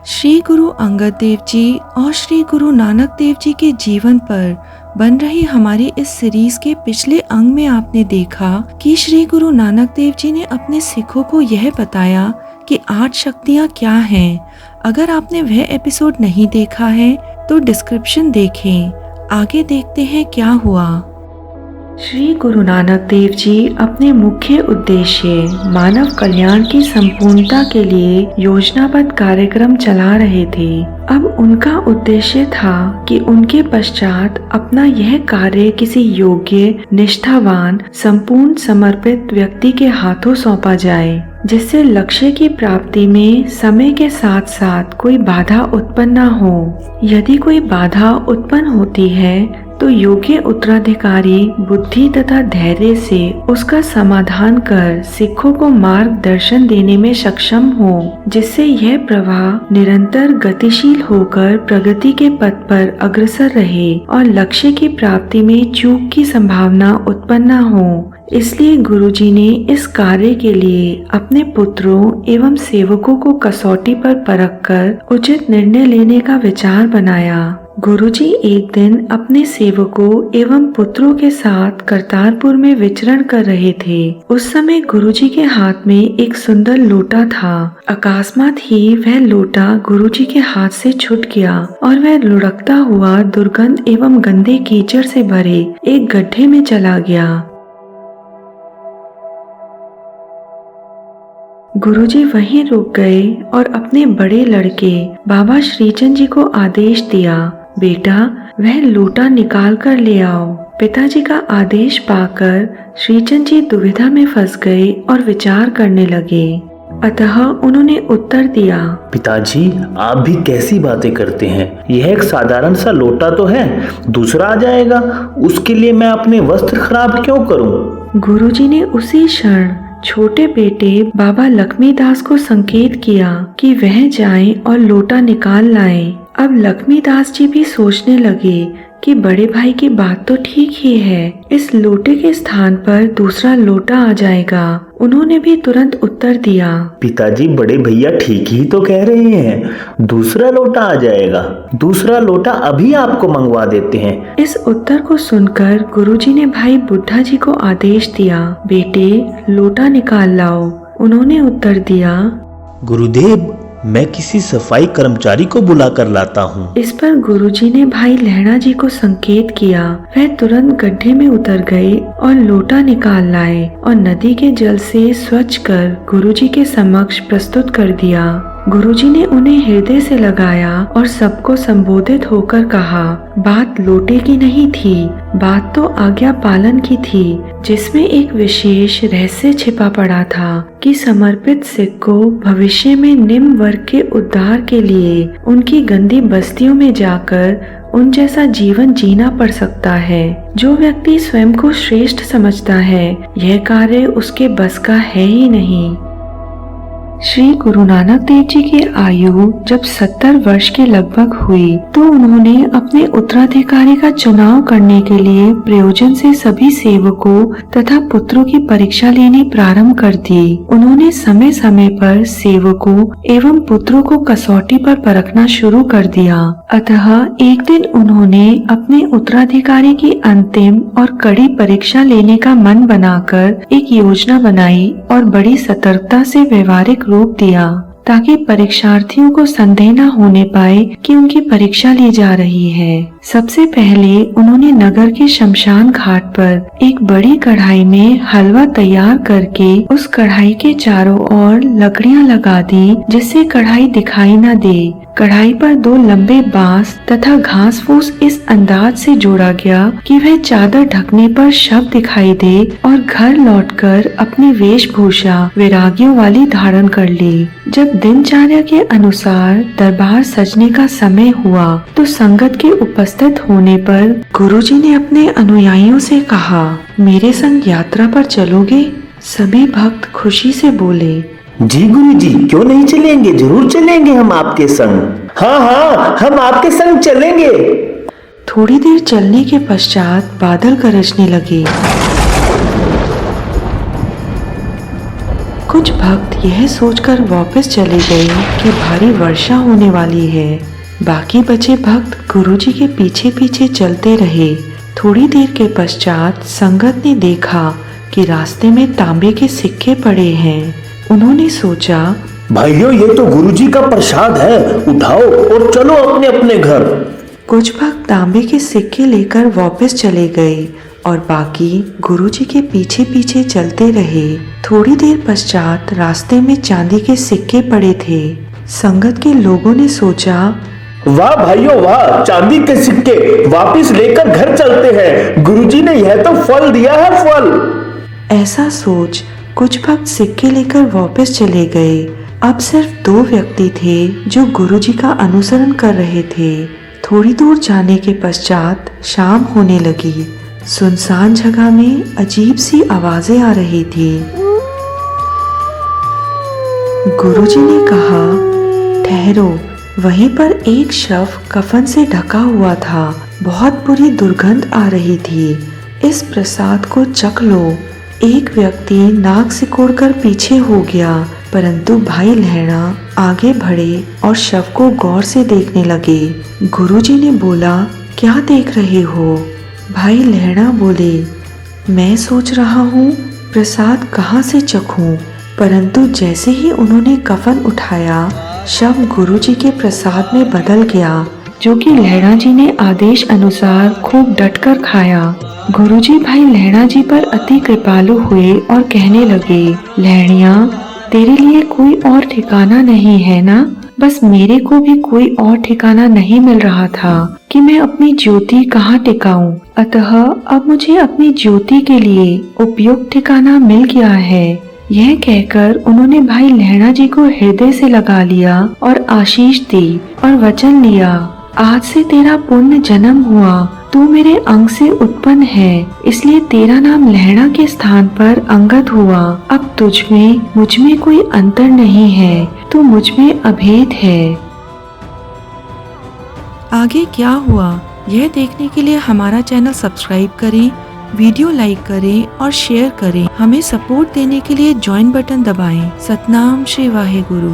श्री गुरु अंगद देव जी और श्री गुरु नानक देव जी के जीवन पर बन रही हमारी इस सीरीज के पिछले अंग में आपने देखा कि श्री गुरु नानक देव जी ने अपने सिखों को यह बताया कि 8 शक्तियाँ क्या हैं। अगर आपने वह एपिसोड नहीं देखा है तो डिस्क्रिप्शन देखें। आगे देखते हैं क्या हुआ। श्री गुरु नानक देव जी अपने मुख्य उद्देश्य मानव कल्याण की संपूर्णता के लिए योजनाबद्ध कार्यक्रम चला रहे थे। अब उनका उद्देश्य था कि उनके पश्चात अपना यह कार्य किसी योग्य, निष्ठावान, संपूर्ण समर्पित व्यक्ति के हाथों सौंपा जाए, जिससे लक्ष्य की प्राप्ति में समय के साथ साथ कोई बाधा उत्पन्न न हो। यदि कोई बाधा उत्पन्न होती है तो योग्य उत्तराधिकारी बुद्धि तथा धैर्य से उसका समाधान कर सिखों को मार्गदर्शन देने में सक्षम हो, जिससे यह प्रवाह निरंतर गतिशील होकर प्रगति के पथ पर अग्रसर रहे और लक्ष्य की प्राप्ति में चूक की संभावना उत्पन्न न हो। इसलिए गुरुजी ने इस कार्य के लिए अपने पुत्रों एवं सेवकों को कसौटी पर परखकर उचित निर्णय लेने का विचार बनाया। गुरुजी एक दिन अपने सेवकों एवं पुत्रों के साथ करतारपुर में विचरण कर रहे थे। उस समय गुरुजी के हाथ में एक सुंदर लोटा था। अकस्मात ही वह लोटा गुरुजी के हाथ से छूट गया और वह लुढ़कता हुआ दुर्गंध एवं गंदे कीचड़ से भरे एक गड्ढे में चला गया। गुरुजी वहीं रुक गए और अपने बड़े लड़के बाबा श्रीचंद जी को आदेश दिया, बेटा वह लोटा निकाल कर ले आओ। पिताजी का आदेश पाकर श्रीचंद जी दुविधा में फंस गए और विचार करने लगे। अतः उन्होंने उत्तर दिया, पिताजी आप भी कैसी बातें करते हैं। यह एक साधारण सा लोटा तो है, दूसरा आ जाएगा। उसके लिए मैं अपने वस्त्र खराब क्यों करूं? गुरुजी ने उसी क्षण छोटे बेटे बाबा लक्ष्मीदास को संकेत किया कि वह जाएं और लोटा निकाल लाएं। अब लक्ष्मीदास जी भी सोचने लगे कि बड़े भाई की बात तो ठीक ही है, इस लोटे के स्थान पर दूसरा लोटा आ जाएगा। उन्होंने भी तुरंत उत्तर दिया, पिताजी बड़े भैया ठीक ही तो कह रहे हैं, दूसरा लोटा आ जाएगा। दूसरा लोटा अभी आपको मंगवा देते हैं। इस उत्तर को सुनकर गुरुजी ने भाई बुड्ढा जी को आदेश दिया, बेटे लोटा निकाल लाओ। उन्होंने उत्तर दिया, गुरुदेव मैं किसी सफाई कर्मचारी को बुला कर लाता हूँ। इस पर गुरुजी ने भाई लहणा जी को संकेत किया। वह तुरंत गड्ढे में उतर गए और लोटा निकाल लाए और नदी के जल से स्वच्छ कर गुरुजी के समक्ष प्रस्तुत कर दिया। गुरुजी ने उन्हें हृदय से लगाया और सबको संबोधित होकर कहा, बात लोटे की नहीं थी, बात तो आज्ञा पालन की थी, जिसमें एक विशेष रहस्य छिपा पड़ा था कि समर्पित सिख को भविष्य में निम्न वर्ग के उद्धार के लिए उनकी गंदी बस्तियों में जाकर उन जैसा जीवन जीना पड़ सकता है। जो व्यक्ति स्वयं को श्रेष्ठ समझता है, यह कार्य उसके बस का है ही नहीं। श्री गुरु नानक देव जी की आयु जब 70 वर्ष के लगभग हुई तो उन्होंने अपने उत्तराधिकारी का चुनाव करने के लिए प्रयोजन से सभी सेवकों तथा पुत्रों की परीक्षा लेनी प्रारंभ कर दी। उन्होंने समय समय पर सेवकों एवं पुत्रों को कसौटी पर परखना शुरू कर दिया। अतः एक दिन उन्होंने अपने उत्तराधिकारी की अंतिम और कड़ी परीक्षा लेने का मन बनाकर एक योजना बनाई और बड़ी सतर्कता से व्यवहारिक रूप दिया, ताकि परीक्षार्थियों को संदेह न होने पाए कि उनकी परीक्षा ली जा रही है। सबसे पहले उन्होंने नगर के शमशान घाट पर एक बड़ी कढ़ाई में हलवा तैयार करके उस कढ़ाई के चारों ओर लकड़ियां लगा दी, जिससे कढ़ाई दिखाई न दे। कढ़ाई पर 2 लंबे बांस तथा घास फूस इस अंदाज से जोड़ा गया कि वह चादर ढकने पर शव दिखाई दे और घर लौटकर अपनी वेशभूषा वैरागियों वाली धारण कर ली। जब दिनचर्या के अनुसार दरबार सजने का समय हुआ तो संगत के उपस्थित होने पर गुरुजी ने अपने अनुयायियों से कहा, मेरे संग यात्रा पर चलोगे? सभी भक्त खुशी से बोले, जी गुरुजी क्यों नहीं चलेंगे, जरूर चलेंगे हम आपके संग। हाँ हम आपके संग चलेंगे। थोड़ी देर चलने के पश्चात बादल गरजने लगे। कुछ भक्त यह सोचकर वापस चले गए कि भारी वर्षा होने वाली है। बाकी बचे भक्त गुरुजी के पीछे पीछे चलते रहे। थोड़ी देर के पश्चात संगत ने देखा कि रास्ते में तांबे के सिक्के पड़े हैं। उन्होंने सोचा, भाइयों ये तो गुरुजी का प्रसाद है, उठाओ और चलो अपने अपने घर। कुछ भक्त तांबे के सिक्के लेकर वापस चले गए और बाकी गुरुजी के पीछे पीछे चलते रहे। थोड़ी देर पश्चात रास्ते में चांदी के सिक्के पड़े थे। संगत के लोगों ने सोचा, वाह भाइयों वाह, चांदी के सिक्के, वापिस लेकर घर चलते हैं। गुरुजी ने यह तो फल दिया है, फल। ऐसा सोच कुछ भक्त सिक्के लेकर वापस चले गए। अब सिर्फ 2 व्यक्ति थे जो गुरुजी का अनुसरण कर रहे थे। थोड़ी दूर जाने के पश्चात शाम होने लगी। सुनसान जगह में अजीब सी आवाजें आ रही थी। गुरुजी ने कहा, ठहरो। वहीं पर एक शव कफन से ढका हुआ था। बहुत बुरी दुर्गंध आ रही थी। इस प्रसाद को चख लो। एक व्यक्ति नाक सिकोड़कर पीछे हो गया, परंतु भाई लहणा आगे बढ़े और शव को गौर से देखने लगे। गुरुजी ने बोला, क्या देख रहे हो? भाई लहणा बोले, मैं सोच रहा हूँ प्रसाद कहाँ से चखूं। परंतु जैसे ही उन्होंने कफन उठाया, शव गुरुजी के प्रसाद में बदल गया, जो कि लहणा जी ने आदेश अनुसार खूब डटकर खाया। गुरुजी भाई लहणा जी पर अति कृपालु हुए और कहने लगे, लहणिया, तेरे लिए कोई और ठिकाना नहीं है ना? बस मेरे को भी कोई और ठिकाना नहीं मिल रहा था कि मैं अपनी ज्योति कहाँ टिकाऊं। अतः अब मुझे अपनी ज्योति के लिए उपयुक्त ठिकाना मिल गया है। यह कहकर उन्होंने भाई लहणा जी को हृदय से लगा लिया और आशीष दी और वचन लिया, आज से तेरा पुण्य जन्म हुआ। तू मेरे अंग से उत्पन्न है, इसलिए तेरा नाम लहणा के स्थान पर अंगद हुआ। अब तुझ में मुझ में कोई अंतर नहीं है, तू मुझ में अभेद है। आगे क्या हुआ यह देखने के लिए हमारा चैनल सब्सक्राइब करें, वीडियो लाइक करें और शेयर करें। हमें सपोर्ट देने के लिए ज्वाइन बटन दबाएं। सतनाम श्री वाहेगुरु।